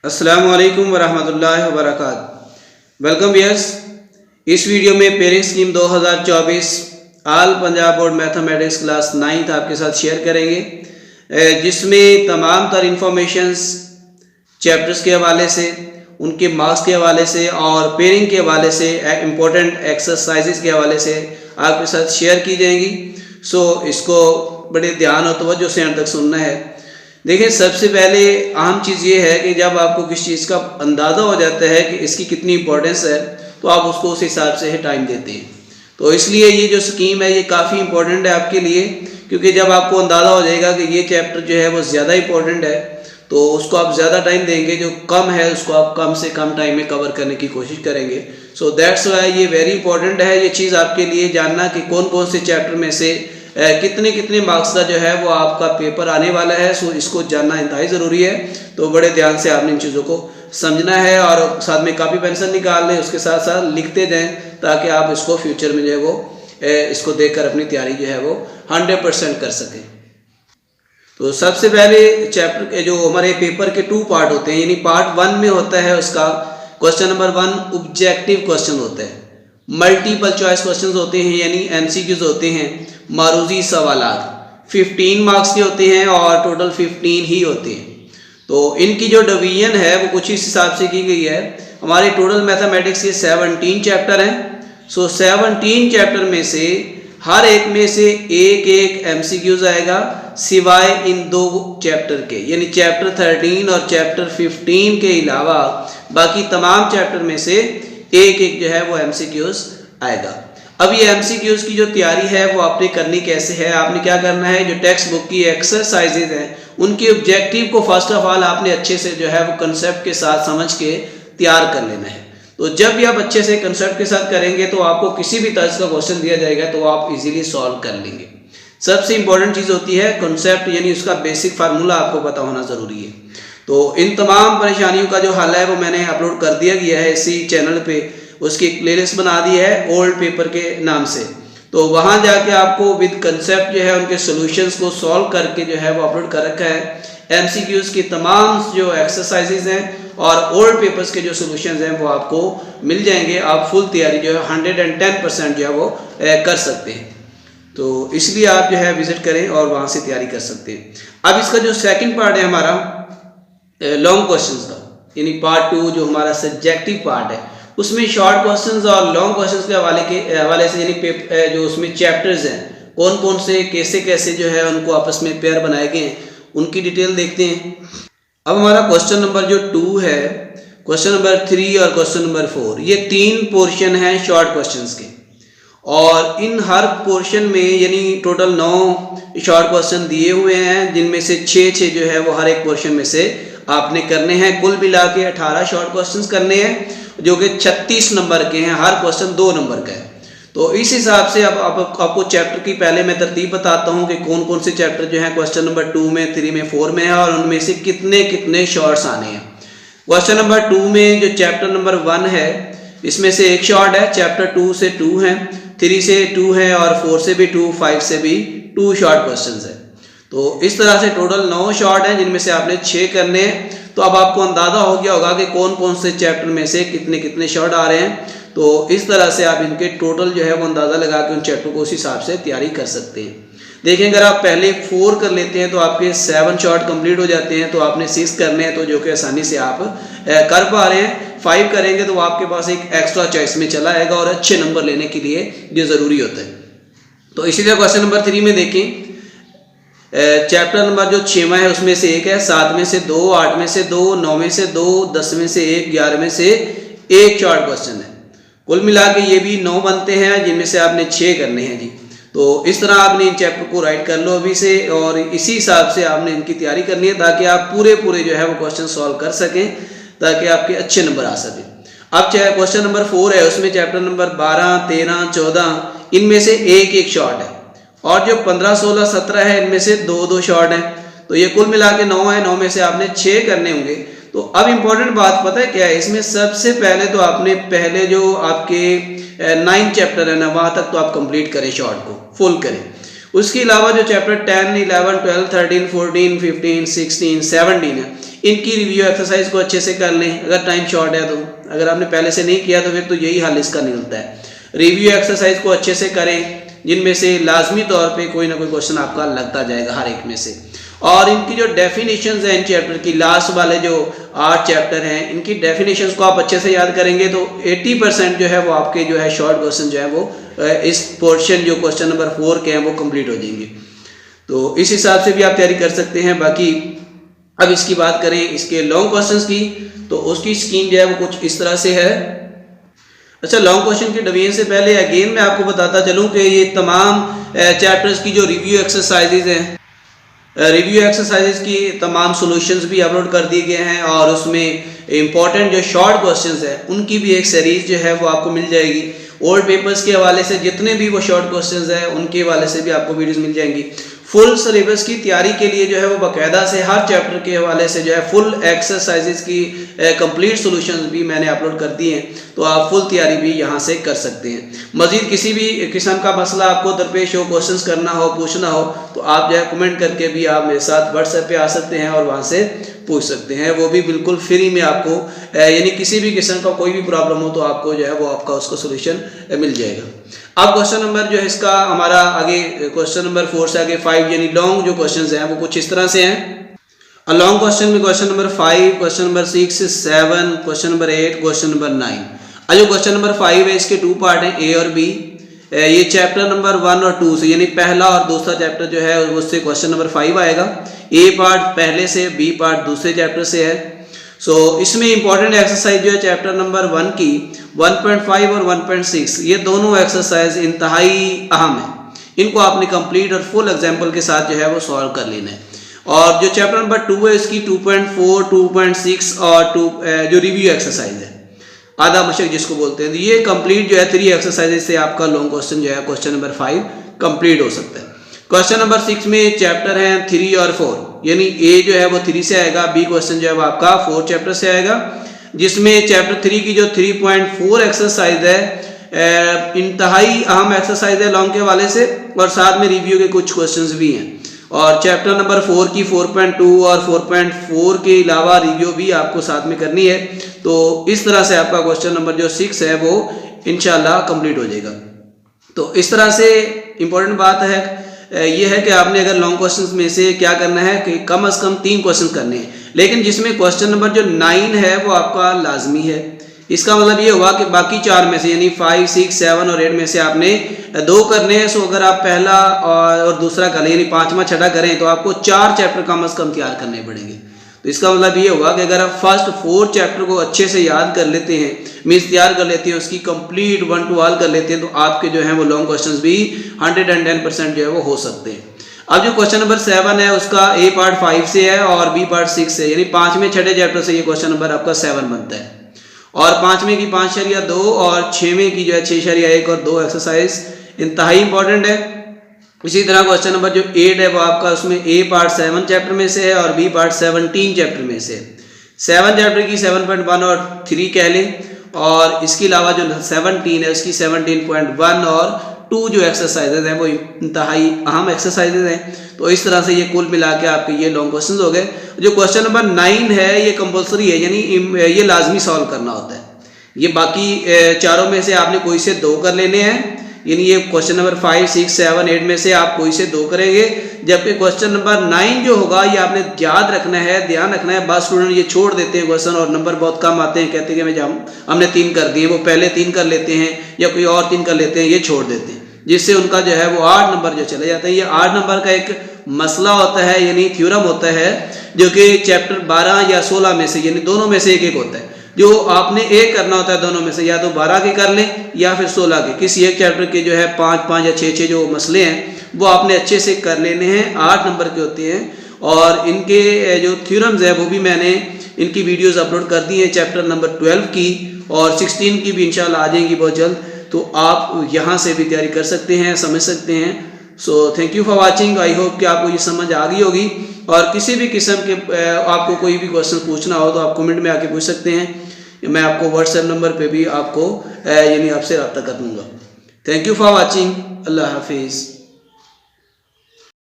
अस्सलामु अलैकुम वरहमतुल्लाहि वबरकातुहू। Welcome viewers. इस वीडियो में parents scheme 2024 all Punjab board mathematics class 9th आपके साथ शेयर करेंगे, जिसमें तमाम तर इंफॉर्मेशंस चैप्टर्स के हवाले से, उनके मार्क्स के हवाले से और पेयरिंग के हवाले से, इम्पोर्टेंट एक्सरसाइजेस के हवाले से आपके साथ शेयर की जाएंगी। सो इसको बड़े ध्यान और तवज्जो से अंत तक सुनना है। देखिए, सबसे पहले अहम चीज़ ये है कि जब आपको किसी चीज़ का अंदाज़ा हो जाता है कि इसकी कितनी इंपॉर्टेंस है, तो आप उसको उस हिसाब से टाइम देते हैं। तो इसलिए ये जो स्कीम है ये काफ़ी इंपॉर्टेंट है आपके लिए, क्योंकि जब आपको अंदाज़ा हो जाएगा कि ये चैप्टर जो है वो ज़्यादा इंपॉर्टेंट है, तो उसको आप ज़्यादा टाइम देंगे, जो कम है उसको आप कम से कम टाइम में कवर करने की कोशिश करेंगे। सो दैट्स वाई ये वेरी इंपॉर्टेंट है ये चीज़ आपके लिए जानना कि कौन कौन से चैप्टर में से कितने मार्क्स का जो है वो आपका पेपर आने वाला है। सो इसको जानना इंतहाई ज़रूरी है। तो बड़े ध्यान से आपने इन चीज़ों को समझना है और साथ में कापी पेंसिल निकाल लें, उसके साथ साथ लिखते जाएं, ताकि आप इसको फ्यूचर में जो है वो इसको देखकर अपनी तैयारी जो है वो 100% कर सकें। तो सबसे पहले चैप्टर के जो हमारे पेपर के 2 पार्ट होते हैं, यानी पार्ट 1 में होता है उसका क्वेश्चन नंबर 1 ऑब्जेक्टिव क्वेश्चन होता है, मल्टीपल चॉइस क्वेश्चंस होते हैं, यानी एमसीक्यूज होते हैं, मारूजी सवालात 15 मार्क्स के होते हैं और टोटल 15 ही होते हैं। तो इनकी जो डिवीजन है वो कुछ इस हिसाब से की गई है। हमारे टोटल मैथमेटिक्स के 17 चैप्टर हैं। सो 17 चैप्टर में से हर एक में से एक एमसीक्यूज आएगा, सिवाय इन 2 चैप्टर के, यानी चैप्टर 13 और चैप्टर 15 के अलावा बाकी तमाम चैप्टर में से एक जो है वो एमसीक्यूज आएगा। अब ये एमसीक्यूज की जो तैयारी है वो आपने करनी कैसे है, आपने क्या करना है, जो टेक्स्ट बुक की एक्सरसाइजेज हैं उनके ऑब्जेक्टिव को फर्स्ट ऑफ ऑल आपने अच्छे से जो है वो कंसेप्ट के साथ समझ के तैयार कर लेना है। तो जब भी आप अच्छे से कंसेप्ट के साथ करेंगे तो आपको किसी भी तरह का क्वेश्चन दिया जाएगा तो आप इजीली सॉल्व कर लेंगे। सबसे इंपॉर्टेंट चीज़ होती है कंसेप्ट, यानी उसका बेसिक फार्मूला आपको पता होना ज़रूरी है। तो इन तमाम परेशानियों का जो हल है वो मैंने अपलोड कर दिया गया है इसी चैनल पे, उसकी एक प्लेलिस्ट बना दी है ओल्ड पेपर के नाम से। तो वहाँ जाके आपको विद कंसेप्ट जो है उनके सॉल्यूशंस को सॉल्व करके जो है वो अपलोड कर रखा है। एमसीक्यूज की तमाम जो एक्सरसाइजेज हैं और ओल्ड पेपर्स के जो सॉल्यूशंस हैं वो आपको मिल जाएंगे। आप फुल तैयारी जो है 110% जो है वो कर सकते हैं। तो इसलिए आप जो है विजिट करें और वहाँ से तैयारी कर सकते हैं। अब इसका जो सेकंड पार्ट है हमारा लॉन्ग क्वेश्चंस का, यानी पार्ट 2 जो हमारा सब्जेक्टिव पार्ट है, उसमें शॉर्ट क्वेश्चंस और लॉन्ग क्वेश्चंस के हवाले से, यानी जो उसमें चैप्टर्स हैं कौन कौन से कैसे जो है उनको आपस में पेयर बनाए गए हैं, उनकी डिटेल देखते हैं। अब हमारा क्वेश्चन नंबर जो 2 है, क्वेश्चन नंबर 3 और क्वेश्चन नंबर 4, ये 3 पोर्शन हैं शॉर्ट क्वेश्चंस के, और इन हर पोर्शन में यानी टोटल 9 शॉर्ट क्वेश्चन दिए हुए हैं, जिनमें से 6 जो है वो हर एक पोर्शन में से आपने करने हैं। कुल मिला के 18 शॉर्ट क्वेश्चंस करने हैं, जो कि 36 नंबर के हैं, हर क्वेश्चन 2 नंबर का है। तो इस हिसाब से अब आपको चैप्टर की पहले मैं तरतीब बताता हूं कि कौन कौन से चैप्टर जो हैं क्वेश्चन नंबर 2 में, 3 में, 4 में है और उनमें से कितने शॉर्ट्स आने हैं। क्वेश्चन नंबर 2 में जो चैप्टर नंबर 1 है इसमें से 1 शॉर्ट है, चैप्टर 2 से 2 है, 3 से 2 है और 4 से भी 2, 5 से भी 2 शॉर्ट क्वेश्चन है। तो इस तरह से टोटल 9 शॉर्ट हैं, जिनमें से आपने 6 करने हैं। तो अब आपको अंदाजा हो गया होगा कि कौन कौन से चैप्टर में से कितने शॉर्ट आ रहे हैं। तो इस तरह से आप इनके टोटल जो है वो अंदाज़ा लगा के उन चैप्टर को उस हिसाब से तैयारी कर सकते हैं। देखें, अगर आप पहले 4 कर लेते हैं तो आपके 7 शॉर्ट कंप्लीट हो जाते हैं। तो आपने 6 करने हैं, तो जो कि आसानी से आप कर पा रहे हैं। 5 करेंगे तो आपके पास एक एक्स्ट्रा चॉइस में चला आएगा और अच्छे नंबर लेने के लिए ये ज़रूरी होता है। तो इसीलिए क्वेश्चन नंबर 3 में देखें, चैप्टर नंबर जो 6वां है उसमें से 1 है, 7 में से 2, 8 में से 2, 9 में से 2, 10 में से 1, 11 में से 1 शॉर्ट क्वेश्चन है। कुल मिला के ये भी 9 बनते हैं, जिनमें से आपने 6 करने हैं जी। तो इस तरह आपने इन चैप्टर को राइट कर लो अभी से, और इसी हिसाब से आपने इनकी तैयारी करनी है ताकि आप पूरे जो है वो क्वेश्चन सॉल्व कर सकें, ताकि आपके अच्छे नंबर आ सकें। अब क्वेश्चन नंबर 4 है, उसमें चैप्टर नंबर 12, 13, 14 इनमें से एक शॉर्ट है, और जो 15, 16, 17 है इनमें से 2 शॉर्ट हैं। तो ये कुल मिला के 9 है, 9 में से आपने 6 करने होंगे। तो अब इम्पोर्टेंट बात पता है क्या है, इसमें सबसे पहले तो आपने पहले जो आपके 9 चैप्टर है ना, वहाँ तक तो आप कंप्लीट करें, शॉर्ट को फुल करें। उसके अलावा जो चैप्टर 10, 11, 12, 13, 14, 15, 16, 17 है, इनकी रिव्यू एक्सरसाइज को अच्छे से कर लें, अगर टाइम शॉर्ट है तो। अगर आपने पहले से नहीं किया तो फिर तो यही हल इसका निकलता है। रिव्यू एक्सरसाइज को अच्छे से करें, जिनमें से लाजमी तौर पे कोई ना कोई क्वेश्चन आपका लगता जाएगा हर एक में से। और इनकी जो डेफिनेशंस हैं इन चैप्टर की, लास्ट वाले जो 8 चैप्टर हैं, इनकी डेफिनेशंस को आप अच्छे से याद करेंगे तो 80% जो है वो आपके जो है शॉर्ट क्वेश्चन जो है वो इस पोर्शन जो क्वेश्चन नंबर 4 के हैं वो कंप्लीट हो जाएंगे। तो इस हिसाब से भी आप तैयारी कर सकते हैं। बाकी अब इसकी बात करें इसके लॉन्ग क्वेश्चंस की, तो उसकी स्कीम जो है वो कुछ इस तरह से है। अच्छा, लॉन्ग क्वेश्चन के डिवीजन से पहले अगेन मैं आपको बताता चलूं कि ये तमाम चैप्टर्स की जो रिव्यू एक्सरसाइजेज हैं, रिव्यू एक्सरसाइजेज की तमाम सॉल्यूशंस भी अपलोड कर दिए गए हैं, और उसमें इंपॉर्टेंट जो शॉर्ट क्वेश्चंस हैं उनकी भी एक सीरीज जो है वो आपको मिल जाएगी। ओल्ड पेपर्स के हवाले से जितने भी वो शॉर्ट क्वेश्चंस हैं उनके हवाले से भी आपको वीडियोस मिल जाएंगी। फुल सिलेबस की तैयारी के लिए जो है वो बाकायदा से हर चैप्टर के हवाले से जो है फुल एक्सरसाइजेज की कंप्लीट सॉल्यूशंस भी मैंने अपलोड कर दिए हैं, तो आप फुल तैयारी भी यहाँ से कर सकते हैं। मजीद किसी भी किस्म का मसला आपको दरपेश हो, क्वेश्चंस करना हो, पूछना हो, तो आप जो है कमेंट करके भी आप मेरे साथ व्हाट्सएप पे आ सकते हैं और वहाँ से पूछ सकते हैं। वो भी बिल्कुल फ्री में आपको, यानी किसी भी किस्म का कोई भी प्रॉब्लम हो तो आपको जो है वो आपका उसका सोल्यूशन मिल जाएगा। अब क्वेश्चन नंबर जो है इसका हमारा आगे क्वेश्चन नंबर 4 से आगे 5 यानी लॉन्ग जो क्वेश्चंस हैं वो कुछ इस तरह से हैं। लॉन्ग क्वेश्चन में question number 5, question number 6, 7, question number 8, question number 9। अब जो क्वेश्चन नंबर 5 है इसके 2 पार्ट हैं, ए और बी। ये चैप्टर नंबर 1 और 2 से, यानी पहला और दूसरा चैप्टर जो है उससे क्वेश्चन नंबर 5 आएगा। ए पार्ट पहले से, बी पार्ट दूसरे चैप्टर से है। सो इसमें इंपॉर्टेंट एक्सरसाइज जो है चैप्टर नंबर 1 की 1.5 और 1.6, ये दोनों एक्सरसाइज इंतहाई अहम है। इनको आपने कंप्लीट और फुल एग्जाम्पल के साथ जो है वो सॉल्व कर लेना है। और जो चैप्टर नंबर 2 है इसकी 2.4, 2.6 और जो रिव्यू एक्सरसाइज है, आधा मशक जिसको बोलते हैं, तो ये कंप्लीट जो है 3 एक्सरसाइजेज से आपका लॉन्ग क्वेश्चन जो है क्वेश्चन नंबर 5 कंप्लीट हो सकता है। क्वेश्चन नंबर 6 में चैप्टर हैं 3 और 4, यानी ए जो है वो 3 से आएगा, बी क्वेश्चन जो है वो आपका 4 चैप्टर से आएगा, जिसमें चैप्टर 3 की जो 3.4 एक्सरसाइज है इंतहाई अहम एक्सरसाइज है लॉन्ग के हवाले से, और साथ में रिव्यू के कुछ क्वेश्चंस भी हैं। और चैप्टर नंबर 4 की 4.2 और 4.4 के अलावा रिव्यू भी आपको साथ में करनी है। तो इस तरह से आपका क्वेश्चन नंबर जो 6 है वो इंशाल्लाह कंप्लीट हो जाएगा। तो इस तरह से इम्पोर्टेंट बात है ये है कि आपने अगर लॉन्ग क्वेश्चंस में से क्या करना है कि कम से कम 3 क्वेश्चन करने हैं, लेकिन जिसमें क्वेश्चन नंबर जो 9 है वो आपका लाजमी है। इसका मतलब ये हुआ कि बाकी 4 में से यानी 5, 6, 7 और 8 में से आपने 2 करने हैं। सो अगर आप पहला और दूसरा कर लें यानी 5वां छठा करें तो आपको 4 चैप्टर कम से कम तैयार करने पड़ेंगे। तो इसका मतलब ये हुआ कि अगर आप फर्स्ट 4 चैप्टर को अच्छे से याद कर लेते हैं, मीन्स तैयार कर लेते हैं, उसकी कंप्लीट 1 to all कर लेते हैं, तो आपके जो है वो लॉन्ग क्वेश्चंस भी 110% जो है वो हो सकते हैं। अब जो क्वेश्चन नंबर 7 है उसका ए पार्ट 5 से है और बी पार्ट 6 से, यानी 5वें छठे चैप्टर से ये क्वेश्चन नंबर आपका 7 बनता है। और 5वें की 5.2 और 6वें की जो है 6.1 और 2 एक्सरसाइज इंतहाई इंपॉर्टेंट है। इसी तरह क्वेश्चन नंबर जो 8 है वो आपका उसमें ए पार्ट 7 चैप्टर में से है और बी पार्ट 17 चैप्टर में से है। 7 चैप्टर की 7.1 और 3 कह लें, और इसके अलावा जो 17 है उसकी 17.1 और 2 जो एक्सरसाइजेज हैं वो इंतहाई अहम एक्सरसाइजेज हैं। तो इस तरह से ये कुल मिला के आपके ये लॉन्ग क्वेश्चन हो गए। जो क्वेश्चन नंबर 9 है ये कंपलसरी है, यानी ये लाजमी सॉल्व करना होता है। ये बाकी चारों में से आपने कोई से 2 कर लेने हैं, यानी ये क्वेश्चन नंबर 5, 6, 7, 8 में से आप कोई से 2 करेंगे, जबकि क्वेश्चन नंबर 9 जो होगा ये आपने याद रखना है, ध्यान रखना है। बहुत स्टूडेंट ये छोड़ देते हैं क्वेश्चन और नंबर बहुत कम आते हैं, कहते हैं कि हमने 3 कर दिए, वो पहले 3 कर लेते हैं या कोई और 3 कर लेते हैं, ये छोड़ देते हैं, जिससे उनका जो है वो 8 नंबर जो चले जाते हैं। ये 8 नंबर का एक मसला होता है, यानी थ्योरम होता है, जो कि चैप्टर 12 या 16 में से यानी दोनों में से एक होता है। जो आपने एक करना होता है दोनों में से, या तो 12 के कर लें या फिर 16 के, किसी एक चैप्टर के जो है 5 या 6 जो मसले हैं वो आपने अच्छे से कर लेने हैं। 8 नंबर के होते हैं और इनके जो थ्योरम्स है वो भी मैंने इनकी वीडियोस अपलोड कर दी हैं, चैप्टर नंबर 12 की और 16 की भी इंशाल्लाह आ जाएंगी बहुत जल्द। तो आप यहाँ से भी तैयारी कर सकते हैं, समझ सकते हैं। So thank you for watching. I hope कि आपको ये समझ आ गई होगी, और किसी भी किस्म के आपको कोई भी क्वेश्चन पूछना हो तो आप कमेंट में आके पूछ सकते हैं। मैं आपको व्हाट्सएप नंबर पे भी आपको यानी आपसे रब्ता कर दूँगा। Thank you for watching. अल्लाह हाफिज़।